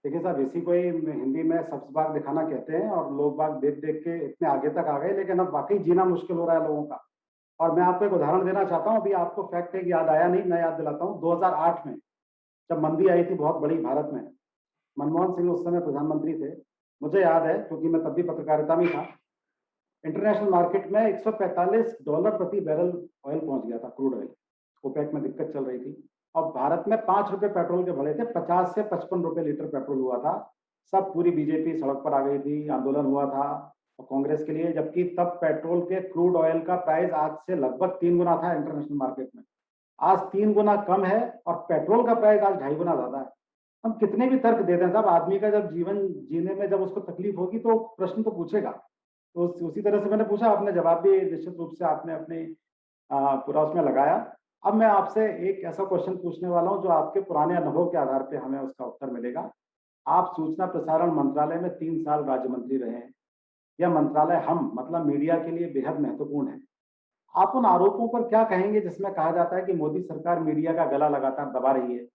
देखिए साहब, इसी को ही हिंदी में सब्ज बाग दिखाना कहते हैं, और लोग बाग देख देख के इतने आगे तक आ गए, लेकिन अब वाकई जीना मुश्किल हो रहा है लोगों का। और मैं आपको एक उदाहरण देना चाहता हूँ, अभी आपको फैक्ट एक याद आया नहीं, मैं याद दिलाता हूँ। 2008 में जब मंदी आई थी बहुत बड़ी भारत में, मनमोहन सिंह उस समय प्रधानमंत्री थे। मुझे याद है क्योंकि मैं तब भी पत्रकारिता में था। इंटरनेशनल मार्केट में $145 प्रति बैरल ऑयल पहुंच गया था, क्रूड ऑयल। ओपेक में दिक्कत चल रही थी, और भारत में 5 रुपए पेट्रोल के बढ़े थे, 50 से 55 रुपए लीटर पेट्रोल हुआ था। सब पूरी बीजेपी सड़क पर आ गई थी, आंदोलन हुआ था और कांग्रेस के लिए, जबकि तब पेट्रोल के क्रूड ऑयल का प्राइस आज से लगभग 3 गुना था इंटरनेशनल मार्केट में। आज 3 गुना कम है, और पेट्रोल का प्राइस आज 2.5 गुना ज्यादा है। हम कितने भी तर्क देते हैं साहब, आदमी का जब जीवन जीने में जब उसको तकलीफ होगी तो प्रश्न तो पूछेगा। तो उसी तरह से मैंने पूछा, आपने जवाब भी निश्चित रूप से आपने अपने पूरा उसमें लगाया। अब मैं आपसे एक ऐसा क्वेश्चन पूछने वाला हूं जो आपके पुराने अनुभव के आधार पे हमें उसका उत्तर मिलेगा। आप सूचना प्रसारण मंत्रालय में 3 साल राज्य मंत्री रहे हैं। यह मंत्रालय हम मतलब मीडिया के लिए बेहद महत्वपूर्ण है। आप उन आरोपों पर क्या कहेंगे जिसमें कहा जाता है कि मोदी सरकार मीडिया का गला लगातार दबा रही है?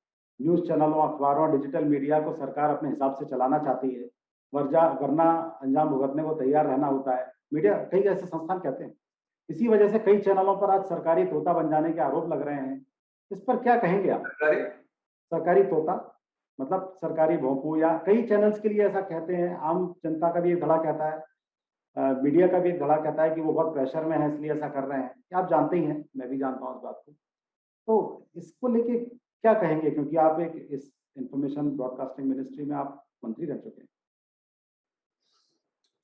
न्यूज चैनलों, अखबारों, डिजिटल मीडिया को सरकार अपने हिसाब से चलाना चाहती है, वरना अंजाम भुगतने को तैयार रहना होता है। मीडिया, कई ऐसे संस्थान कहते हैं, इसी वजह से कई चैनलों पर आज सरकारी तोता बन जाने के आरोप लग रहे हैं। इस पर क्या कहेंगे आप? सरकारी तोता मतलब सरकारी भोंपू, या कई चैनल्स के लिए ऐसा कहते हैं। आम जनता का भी एक धड़ा कहता है, मीडिया का भी एक धड़ा कहता है कि वो बहुत प्रेशर में है इसलिए ऐसा कर रहे हैं। आप जानते ही हैं, मैं भी जानता हूँ इस बात को। तो इसको लेके क्या कहेंगे, क्योंकि आप एक इस इंफॉर्मेशन ब्रॉडकास्टिंग मिनिस्ट्री में आप मंत्री रह चुके हैं।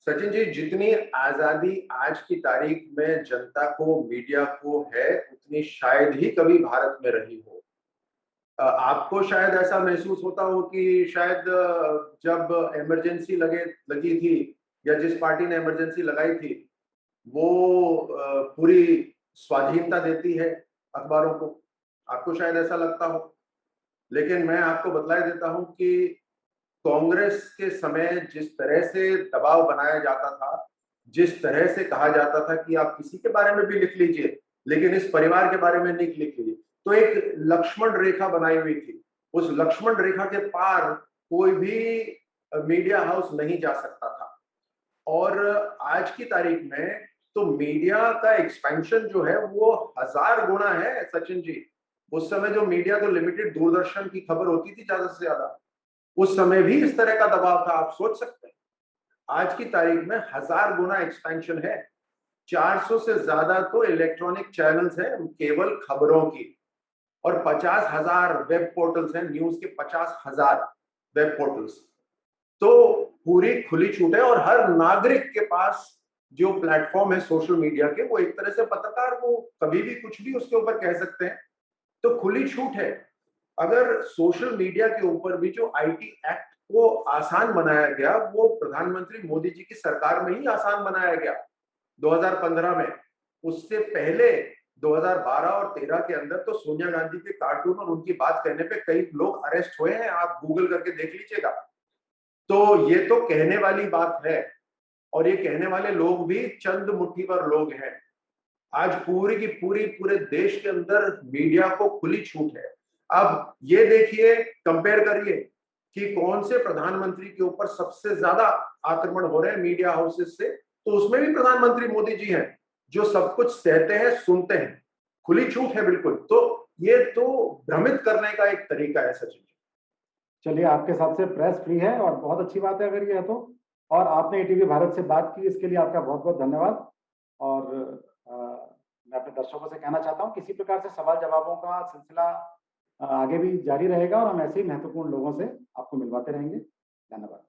सचिन जी, जितनी आजादी आज की तारीख में जनता को, मीडिया को है, उतनी शायद ही कभी भारत में रही हो। आपको शायद ऐसा महसूस होता हो कि शायद जब इमरजेंसी लगी थी, या जिस पार्टी ने इमरजेंसी लगाई थी, वो पूरी स्वाधीनता देती है अखबारों को। आपको शायद ऐसा लगता हो, लेकिन मैं आपको बतला देता हूं कि कांग्रेस के समय जिस तरह से दबाव बनाया जाता था, जिस तरह से कहा जाता था कि आप किसी के बारे में भी लिख लीजिए, लेकिन इस परिवार के बारे में नहीं लिख लीजिए, तो एक लक्ष्मण रेखा बनाई हुई थी। उस लक्ष्मण रेखा के पार कोई भी मीडिया हाउस नहीं जा सकता था। और आज की तारीख में तो मीडिया का एक्सपेंशन जो है वो 1000 गुना है सचिन जी। उस समय जो मीडिया तो लिमिटेड दूरदर्शन की खबर होती थी ज्यादा से ज्यादा, उस समय भी इस तरह का दबाव था। आप सोच सकते हैं आज की तारीख में 1000 गुना एक्सपेंशन है। 400 से ज्यादा तो इलेक्ट्रॉनिक चैनल्स हैं केवल खबरों की, और 50,000 वेब पोर्टल्स हैं, न्यूज के 50,000 वेब पोर्टल्स। तो पूरी खुली छूट है, और हर नागरिक के पास जो प्लेटफॉर्म है सोशल मीडिया के, वो एक तरह से पत्रकार वो कभी भी कुछ भी उसके ऊपर कह सकते हैं। तो खुली छूट है। अगर सोशल मीडिया के ऊपर भी जो आईटी एक्ट को आसान बनाया गया, वो प्रधानमंत्री मोदी जी की सरकार में ही आसान बनाया गया 2015 में। उससे पहले 2012 और 13 के अंदर तो सोनिया गांधी के कार्टून और उनकी बात कहने पे कई लोग अरेस्ट हुए हैं। आप गूगल करके देख लीजिएगा। तो ये तो कहने वाली बात है, और ये कहने वाले लोग भी चंद मुट्ठी भर लोग हैं। आज पूरी की पूरी पूरे देश के अंदर मीडिया को खुली छूट है। अब ये देखिए, कंपेयर करिए कि कौन से प्रधानमंत्री के ऊपर सबसे ज्यादा आक्रमण हो रहे हैं मीडिया हाउसेस से, तो उसमें भी प्रधानमंत्री मोदी जी हैं, जो सब कुछ सहते हैं, सुनते हैं। खुली छूट है बिल्कुल। तो ये तो भ्रमित करने का एक तरीका है सचिन। चलिए, आपके हिसाब से प्रेस फ्री है, और बहुत अच्छी बात है अगर ये है तो। और आपने ईटीवी भारत से बात की, इसके लिए आपका बहुत बहुत धन्यवाद। और मैं अपने दर्शकों से कहना चाहता हूँ, किसी प्रकार से सवाल जवाबों का सिलसिला आगे भी जारी रहेगा, और हम ऐसे ही महत्वपूर्ण लोगों से आपको मिलवाते रहेंगे। धन्यवाद।